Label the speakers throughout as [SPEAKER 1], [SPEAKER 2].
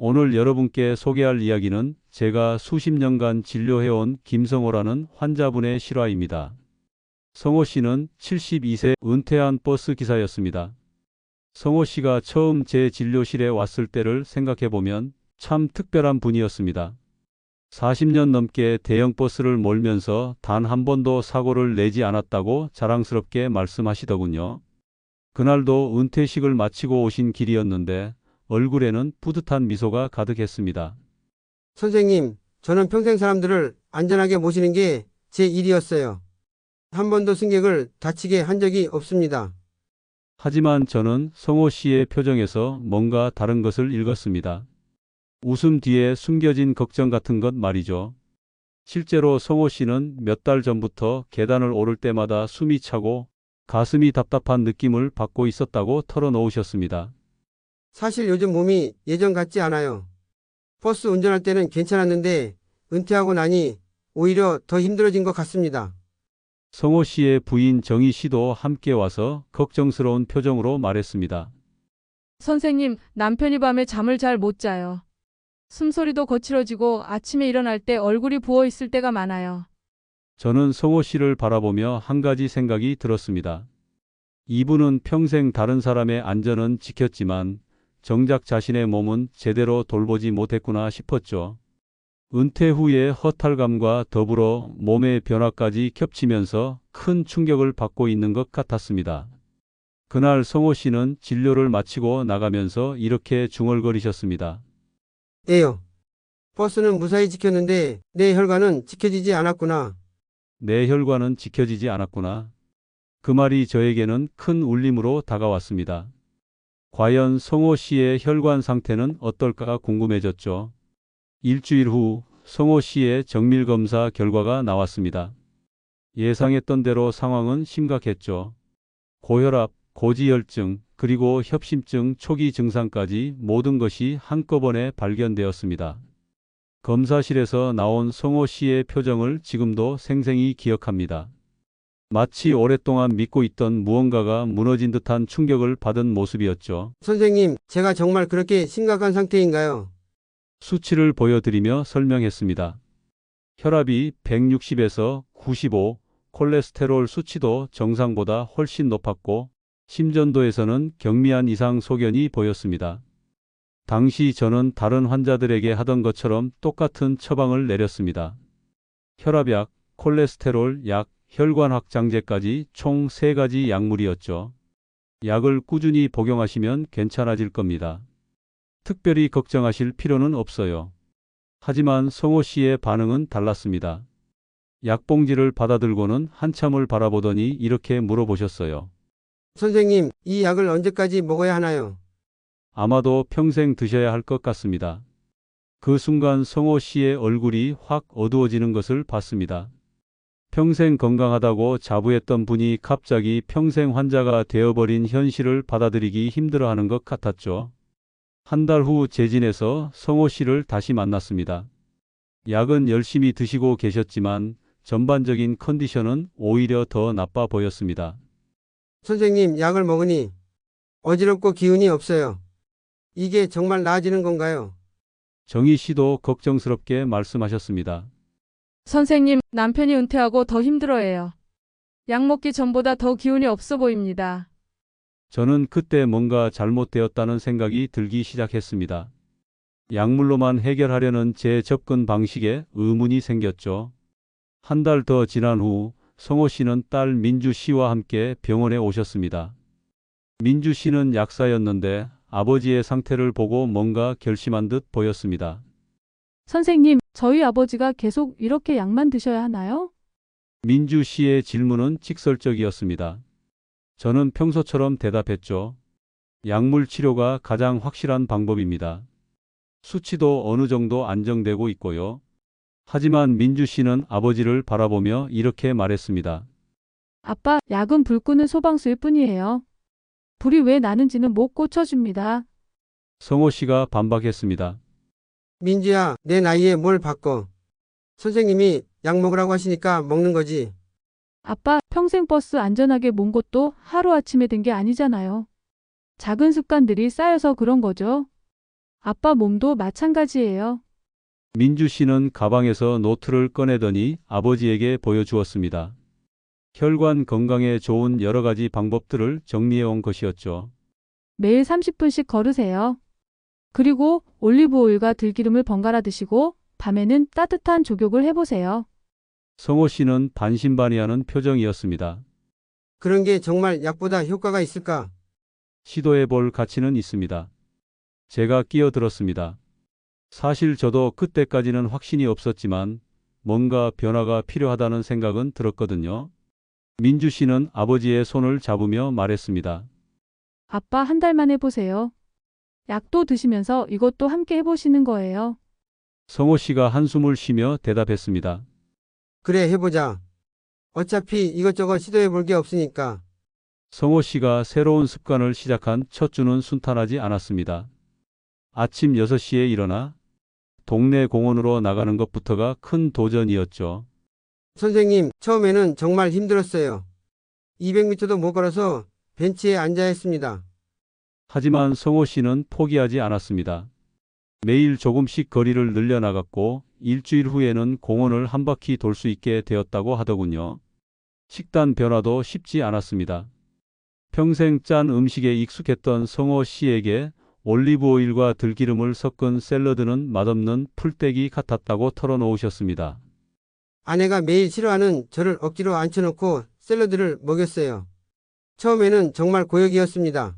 [SPEAKER 1] 오늘 여러분께 소개할 이야기는 제가 수십 년간 진료해온 김성호라는 환자분의 실화입니다. 성호 씨는 72세 은퇴한 버스 기사였습니다. 성호 씨가 처음 제 진료실에 왔을 때를 생각해보면 참 특별한 분이었습니다. 40년 넘게 대형 버스를 몰면서 단 한 번도 사고를 내지 않았다고 자랑스럽게 말씀하시더군요. 그날도 은퇴식을 마치고 오신 길이었는데 얼굴에는 뿌듯한 미소가 가득했습니다.
[SPEAKER 2] 선생님, 저는 평생 사람들을 안전하게 모시는 게 제 일이었어요. 한 번도 승객을 다치게 한 적이 없습니다.
[SPEAKER 1] 하지만 저는 성호 씨의 표정에서 뭔가 다른 것을 읽었습니다. 웃음 뒤에 숨겨진 걱정 같은 것 말이죠. 실제로 성호 씨는 몇 달 전부터 계단을 오를 때마다 숨이 차고 가슴이 답답한 느낌을 받고 있었다고 털어놓으셨습니다.
[SPEAKER 2] 사실 요즘 몸이 예전 같지 않아요. 버스 운전할 때는 괜찮았는데 은퇴하고 나니 오히려 더 힘들어진 것 같습니다.
[SPEAKER 1] 성호 씨의 부인 정희 씨도 함께 와서 걱정스러운 표정으로 말했습니다.
[SPEAKER 3] 선생님, 남편이 밤에 잠을 잘 못 자요. 숨소리도 거칠어지고 아침에 일어날 때 얼굴이 부어 있을 때가 많아요.
[SPEAKER 1] 저는 성호 씨를 바라보며 한 가지 생각이 들었습니다. 이분은 평생 다른 사람의 안전은 지켰지만 정작 자신의 몸은 제대로 돌보지 못했구나 싶었죠. 은퇴 후의 허탈감과 더불어 몸의 변화까지 겹치면서 큰 충격을 받고 있는 것 같았습니다. 그날 성호 씨는 진료를 마치고 나가면서 이렇게 중얼거리셨습니다.
[SPEAKER 2] 에요. 버스는 무사히 지켰는데 내 혈관은 지켜지지 않았구나.
[SPEAKER 1] 내 혈관은 지켜지지 않았구나. 그 말이 저에게는 큰 울림으로 다가왔습니다. 과연 성호 씨의 혈관 상태는 어떨까 궁금해졌죠. 일주일 후 성호 씨의 정밀검사 결과가 나왔습니다. 예상했던 대로 상황은 심각했죠. 고혈압, 고지혈증, 그리고 협심증 초기 증상까지 모든 것이 한꺼번에 발견되었습니다. 검사실에서 나온 성호 씨의 표정을 지금도 생생히 기억합니다. 마치 오랫동안 믿고 있던 무언가가 무너진 듯한 충격을 받은 모습이었죠.
[SPEAKER 2] 선생님, 제가 정말 그렇게 심각한 상태인가요?
[SPEAKER 1] 수치를 보여드리며 설명했습니다. 혈압이 160에서 95, 콜레스테롤 수치도 정상보다 훨씬 높았고 심전도에서는 경미한 이상 소견이 보였습니다. 당시 저는 다른 환자들에게 하던 것처럼 똑같은 처방을 내렸습니다. 혈압약, 콜레스테롤 약, 혈관 확장제까지 총 3가지 약물이었죠. 약을 꾸준히 복용하시면 괜찮아질 겁니다. 특별히 걱정하실 필요는 없어요. 하지만 성호 씨의 반응은 달랐습니다. 약봉지를 받아들고는 한참을 바라보더니 이렇게 물어보셨어요.
[SPEAKER 2] 선생님, 이 약을 언제까지 먹어야 하나요?
[SPEAKER 1] 아마도 평생 드셔야 할 것 같습니다. 그 순간 성호 씨의 얼굴이 확 어두워지는 것을 봤습니다. 평생 건강하다고 자부했던 분이 갑자기 평생 환자가 되어버린 현실을 받아들이기 힘들어하는 것 같았죠. 한 달 후 재진에서 성호 씨를 다시 만났습니다. 약은 열심히 드시고 계셨지만 전반적인 컨디션은 오히려 더 나빠 보였습니다.
[SPEAKER 2] 선생님, 약을 먹으니 어지럽고 기운이 없어요. 이게 정말 나아지는 건가요?
[SPEAKER 1] 정희 씨도 걱정스럽게 말씀하셨습니다.
[SPEAKER 3] 선생님, 남편이 은퇴하고 더 힘들어해요. 약 먹기 전보다 더 기운이 없어 보입니다.
[SPEAKER 1] 저는 그때 뭔가 잘못되었다는 생각이 들기 시작했습니다. 약물로만 해결하려는 제 접근 방식에 의문이 생겼죠. 한 달 더 지난 후 성호 씨는 딸 민주 씨와 함께 병원에 오셨습니다. 민주 씨는 약사였는데 아버지의 상태를 보고 뭔가 결심한 듯 보였습니다.
[SPEAKER 3] 선생님, 저희 아버지가 계속 이렇게 약만 드셔야 하나요?
[SPEAKER 1] 민주 씨의 질문은 직설적이었습니다. 저는 평소처럼 대답했죠. 약물 치료가 가장 확실한 방법입니다. 수치도 어느 정도 안정되고 있고요. 하지만 민주 씨는 아버지를 바라보며 이렇게 말했습니다.
[SPEAKER 3] 아빠, 약은 불 끄는 소방수일 뿐이에요. 불이 왜 나는지는 못 고쳐줍니다.
[SPEAKER 1] 성호 씨가 반박했습니다.
[SPEAKER 2] 민지야, 내 나이에 뭘 바꿔. 선생님이 약 먹으라고 하시니까 먹는 거지.
[SPEAKER 3] 아빠, 평생 버스 안전하게 몬 것도 하루아침에 된 게 아니잖아요. 작은 습관들이 쌓여서 그런 거죠. 아빠 몸도 마찬가지예요.
[SPEAKER 1] 민주 씨는 가방에서 노트를 꺼내더니 아버지에게 보여주었습니다. 혈관 건강에 좋은 여러 가지 방법들을 정리해 온 것이었죠.
[SPEAKER 3] 매일 30분씩 걸으세요. 그리고 올리브 오일과 들기름을 번갈아 드시고 밤에는 따뜻한 족욕을 해보세요.
[SPEAKER 1] 성호 씨는 반신반의하는 표정이었습니다.
[SPEAKER 2] 그런 게 정말 약보다 효과가 있을까?
[SPEAKER 1] 시도해 볼 가치는 있습니다. 제가 끼어들었습니다. 사실 저도 그때까지는 확신이 없었지만 뭔가 변화가 필요하다는 생각은 들었거든요. 민주 씨는 아버지의 손을 잡으며 말했습니다.
[SPEAKER 3] 아빠 한 달만 해보세요. 약도 드시면서 이것도 함께 해보시는 거예요.
[SPEAKER 1] 성호 씨가 한숨을 쉬며 대답했습니다.
[SPEAKER 2] 그래, 해보자. 어차피 이것저것 시도해 볼 게 없으니까.
[SPEAKER 1] 성호 씨가 새로운 습관을 시작한 첫 주는 순탄하지 않았습니다. 아침 6시에 일어나 동네 공원으로 나가는 것부터가 큰 도전이었죠.
[SPEAKER 2] 선생님, 처음에는 정말 힘들었어요. 200m도 못 걸어서 벤치에 앉아야 했습니다.
[SPEAKER 1] 하지만 성호 씨는 포기하지 않았습니다. 매일 조금씩 거리를 늘려나갔고 일주일 후에는 공원을 한 바퀴 돌 수 있게 되었다고 하더군요. 식단 변화도 쉽지 않았습니다. 평생 짠 음식에 익숙했던 성호 씨에게 올리브 오일과 들기름을 섞은 샐러드는 맛없는 풀떼기 같았다고 털어놓으셨습니다.
[SPEAKER 2] 아내가 매일 싫어하는 저를 억지로 앉혀놓고 샐러드를 먹였어요. 처음에는 정말 고역이었습니다.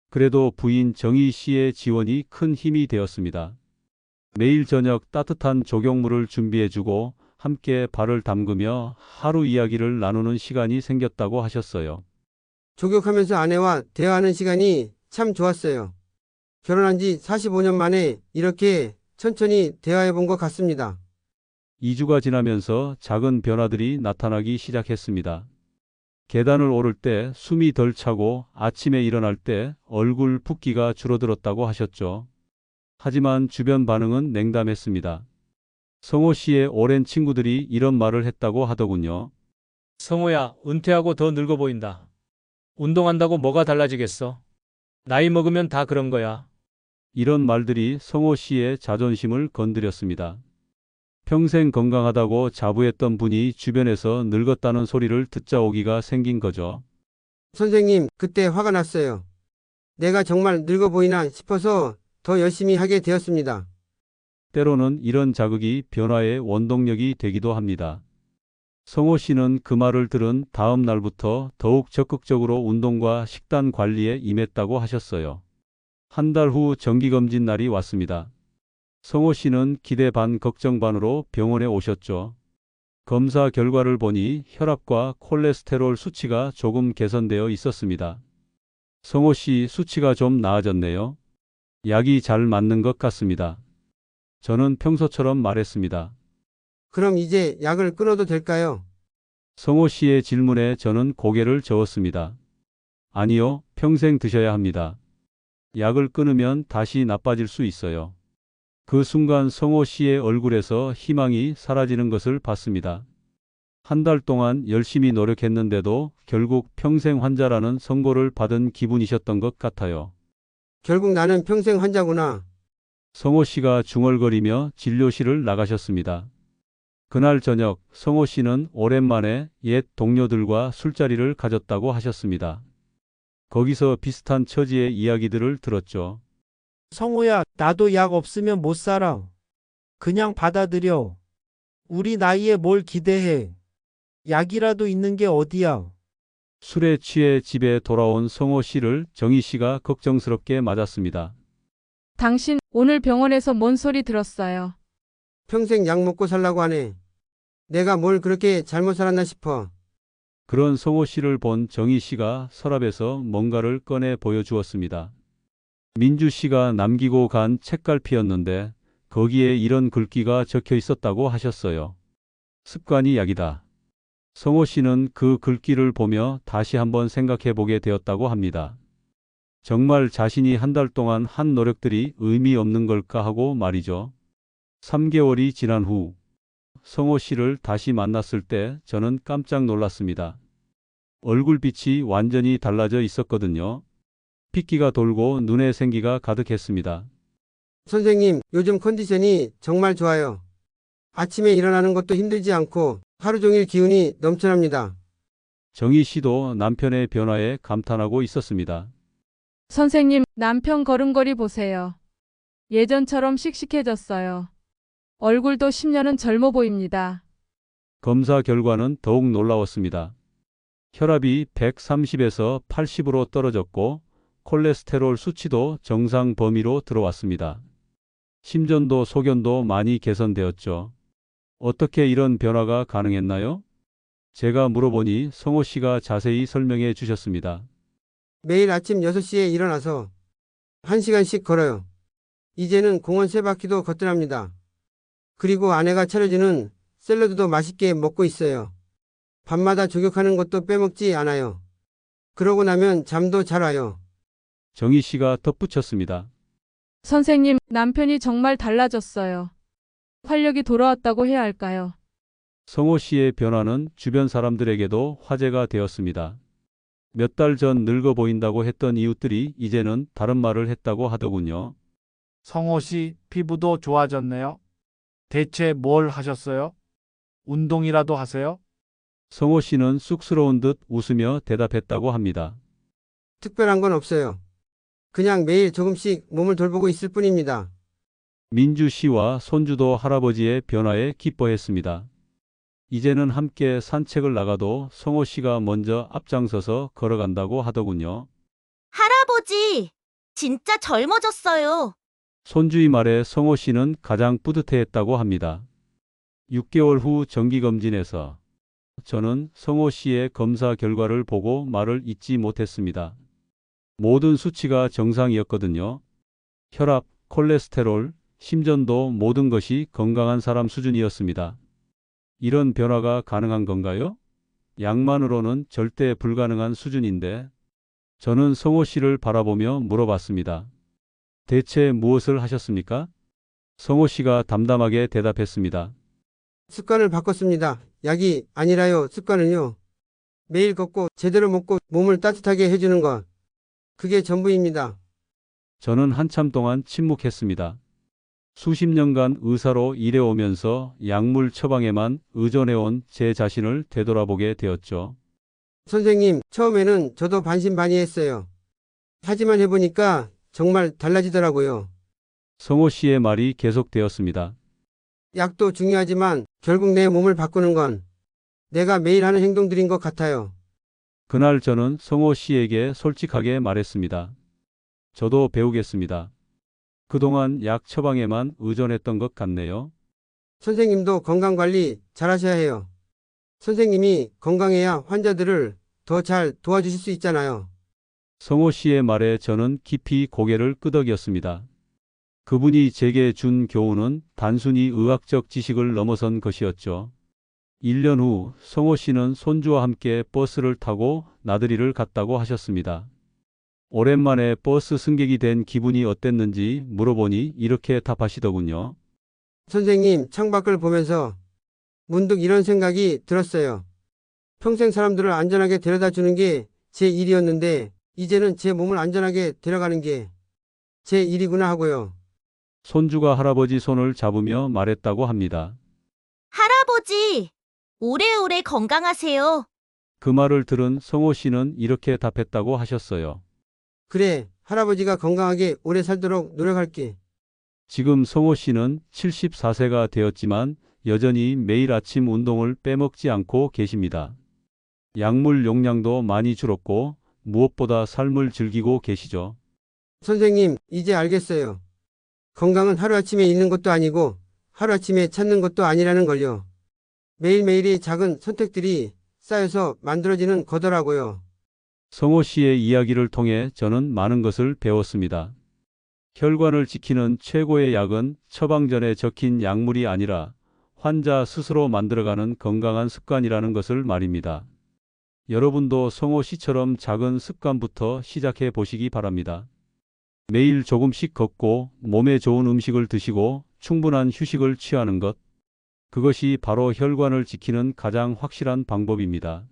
[SPEAKER 1] 그래도 부인 정희 씨의 지원이 큰 힘이 되었습니다. 매일 저녁 따뜻한 족욕물을 준비해주고 함께 발을 담그며 하루 이야기를 나누는 시간이 생겼다고 하셨어요.
[SPEAKER 2] 족욕하면서 아내와 대화하는 시간이 참 좋았어요. 결혼한 지 45년 만에 이렇게 천천히 대화해 본 것 같습니다.
[SPEAKER 1] 2주가 지나면서 작은 변화들이 나타나기 시작했습니다. 계단을 오를 때 숨이 덜 차고 아침에 일어날 때 얼굴 붓기가 줄어들었다고 하셨죠. 하지만 주변 반응은 냉담했습니다. 성호 씨의 오랜 친구들이 이런 말을 했다고 하더군요.
[SPEAKER 4] 성호야, 은퇴하고 더 늙어 보인다. 운동한다고 뭐가 달라지겠어? 나이 먹으면 다 그런 거야.
[SPEAKER 1] 이런 말들이 성호 씨의 자존심을 건드렸습니다. 평생 건강하다고 자부했던 분이 주변에서 늙었다는 소리를 듣자 오기가 생긴 거죠.
[SPEAKER 2] 선생님, 그때 화가 났어요. 내가 정말 늙어 보이나 싶어서 더 열심히 하게 되었습니다.
[SPEAKER 1] 때로는 이런 자극이 변화의 원동력이 되기도 합니다. 성호 씨는 그 말을 들은 다음 날부터 더욱 적극적으로 운동과 식단 관리에 임했다고 하셨어요. 한 달 후 정기검진 날이 왔습니다. 성호 씨는 기대 반 걱정 반으로 병원에 오셨죠. 검사 결과를 보니 혈압과 콜레스테롤 수치가 조금 개선되어 있었습니다. 성호 씨 수치가 좀 나아졌네요. 약이 잘 맞는 것 같습니다. 저는 평소처럼 말했습니다.
[SPEAKER 2] 그럼 이제 약을 끊어도 될까요?
[SPEAKER 1] 성호 씨의 질문에 저는 고개를 저었습니다. 아니요, 평생 드셔야 합니다. 약을 끊으면 다시 나빠질 수 있어요. 그 순간 성호 씨의 얼굴에서 희망이 사라지는 것을 봤습니다. 한 달 동안 열심히 노력했는데도 결국 평생 환자라는 선고를 받은 기분이셨던 것 같아요.
[SPEAKER 2] 결국 나는 평생 환자구나.
[SPEAKER 1] 성호 씨가 중얼거리며 진료실을 나가셨습니다. 그날 저녁 성호 씨는 오랜만에 옛 동료들과 술자리를 가졌다고 하셨습니다. 거기서 비슷한 처지의 이야기들을 들었죠.
[SPEAKER 5] 성호야, 나도 약 없으면 못 살아. 그냥 받아들여. 우리 나이에 뭘 기대해. 약이라도 있는 게 어디야.
[SPEAKER 1] 술에 취해 집에 돌아온 성호 씨를 정희 씨가 걱정스럽게 맞았습니다.
[SPEAKER 3] 당신 오늘 병원에서 뭔 소리 들었어요?
[SPEAKER 2] 평생 약 먹고 살라고 하네. 내가 뭘 그렇게 잘못 살았나 싶어.
[SPEAKER 1] 그런 성호 씨를 본 정희 씨가 서랍에서 뭔가를 꺼내 보여주었습니다. 민주 씨가 남기고 간 책갈피였는데 거기에 이런 글귀가 적혀 있었다고 하셨어요. 습관이 약이다. 성호 씨는 그 글귀를 보며 다시 한번 생각해 보게 되었다고 합니다. 정말 자신이 한 달 동안 한 노력들이 의미 없는 걸까 하고 말이죠. 3개월이 지난 후 성호 씨를 다시 만났을 때 저는 깜짝 놀랐습니다. 얼굴빛이 완전히 달라져 있었거든요. 핏기가 돌고 눈에 생기가 가득했습니다.
[SPEAKER 2] 선생님, 요즘 컨디션이 정말 좋아요. 아침에 일어나는 것도 힘들지 않고 하루 종일 기운이 넘쳐납니다.
[SPEAKER 1] 정희 씨도 남편의 변화에 감탄하고 있었습니다.
[SPEAKER 3] 선생님, 남편 걸음걸이 보세요. 예전처럼 씩씩해졌어요. 얼굴도 10년은 젊어 보입니다.
[SPEAKER 1] 검사 결과는 더욱 놀라웠습니다. 혈압이 130에서 80으로 떨어졌고 콜레스테롤 수치도 정상 범위로 들어왔습니다. 심전도 소견도 많이 개선되었죠. 어떻게 이런 변화가 가능했나요? 제가 물어보니 성호 씨가 자세히 설명해 주셨습니다.
[SPEAKER 2] 매일 아침 6시에 일어나서 1시간씩 걸어요. 이제는 공원 3바퀴도 거뜬합니다. 그리고 아내가 차려주는 샐러드도 맛있게 먹고 있어요. 밤마다 조격하는 것도 빼먹지 않아요. 그러고 나면 잠도 잘 와요.
[SPEAKER 1] 정희 씨가 덧붙였습니다.
[SPEAKER 3] 선생님, 남편이 정말 달라졌어요. 활력이 돌아왔다고 해야 할까요?
[SPEAKER 1] 성호 씨의 변화는 주변 사람들에게도 화제가 되었습니다. 몇 달 전 늙어 보인다고 했던 이웃들이 이제는 다른 말을 했다고 하더군요.
[SPEAKER 6] 성호 씨 피부도 좋아졌네요. 대체 뭘 하셨어요? 운동이라도 하세요?
[SPEAKER 1] 성호 씨는 쑥스러운 듯 웃으며 대답했다고 합니다.
[SPEAKER 2] 특별한 건 없어요. 그냥 매일 조금씩 몸을 돌보고 있을 뿐입니다.
[SPEAKER 1] 민주 씨와 손주도 할아버지의 변화에 기뻐했습니다. 이제는 함께 산책을 나가도 성호 씨가 먼저 앞장서서 걸어간다고 하더군요.
[SPEAKER 7] 할아버지, 진짜 젊어졌어요.
[SPEAKER 1] 손주의 말에 성호 씨는 가장 뿌듯해했다고 합니다. 6개월 후 정기검진에서 저는 성호 씨의 검사 결과를 보고 말을 잇지 못했습니다. 모든 수치가 정상이었거든요. 혈압, 콜레스테롤, 심전도 모든 것이 건강한 사람 수준이었습니다. 이런 변화가 가능한 건가요? 약만으로는 절대 불가능한 수준인데 저는 성호 씨를 바라보며 물어봤습니다. 대체 무엇을 하셨습니까? 성호 씨가 담담하게 대답했습니다.
[SPEAKER 2] 습관을 바꿨습니다. 약이 아니라요, 습관은요. 매일 걷고 제대로 먹고 몸을 따뜻하게 해주는 것. 그게 전부입니다.
[SPEAKER 1] 저는 한참 동안 침묵했습니다. 수십 년간 의사로 일해오면서 약물 처방에만 의존해온 제 자신을 되돌아보게 되었죠.
[SPEAKER 2] 선생님, 처음에는 저도 반신반의했어요. 하지만 해보니까 정말 달라지더라고요.
[SPEAKER 1] 성호 씨의 말이 계속되었습니다.
[SPEAKER 2] 약도 중요하지만 결국 내 몸을 바꾸는 건 내가 매일 하는 행동들인 것 같아요.
[SPEAKER 1] 그날 저는 성호 씨에게 솔직하게 말했습니다. 저도 배우겠습니다. 그동안 약 처방에만 의존했던 것 같네요.
[SPEAKER 2] 선생님도 건강관리 잘 하셔야 해요. 선생님이 건강해야 환자들을 더 잘 도와주실 수 있잖아요.
[SPEAKER 1] 성호 씨의 말에 저는 깊이 고개를 끄덕였습니다. 그분이 제게 준 교훈은 단순히 의학적 지식을 넘어선 것이었죠. 1년 후 성호 씨는 손주와 함께 버스를 타고 나들이를 갔다고 하셨습니다. 오랜만에 버스 승객이 된 기분이 어땠는지 물어보니 이렇게 답하시더군요.
[SPEAKER 2] 선생님, 창밖을 보면서 문득 이런 생각이 들었어요. 평생 사람들을 안전하게 데려다 주는 게 제 일이었는데 이제는 제 몸을 안전하게 데려가는 게 제 일이구나 하고요.
[SPEAKER 1] 손주가 할아버지 손을 잡으며 말했다고 합니다.
[SPEAKER 7] 할아버지, 오래오래 건강하세요.
[SPEAKER 1] 그 말을 들은 성호 씨는 이렇게 답했다고 하셨어요.
[SPEAKER 2] 그래, 할아버지가 건강하게 오래 살도록 노력할게.
[SPEAKER 1] 지금 성호 씨는 74세가 되었지만 여전히 매일 아침 운동을 빼먹지 않고 계십니다. 약물 용량도 많이 줄었고 무엇보다 삶을 즐기고 계시죠.
[SPEAKER 2] 선생님, 이제 알겠어요. 건강은 하루아침에 있는 것도 아니고 하루아침에 찾는 것도 아니라는 걸요. 매일매일의 작은 선택들이 쌓여서 만들어지는 거더라고요.
[SPEAKER 1] 성호 씨의 이야기를 통해 저는 많은 것을 배웠습니다. 혈관을 지키는 최고의 약은 처방전에 적힌 약물이 아니라 환자 스스로 만들어가는 건강한 습관이라는 것을 말입니다. 여러분도 성호 씨처럼 작은 습관부터 시작해 보시기 바랍니다. 매일 조금씩 걷고 몸에 좋은 음식을 드시고 충분한 휴식을 취하는 것. 그것이 바로 혈관을 지키는 가장 확실한 방법입니다.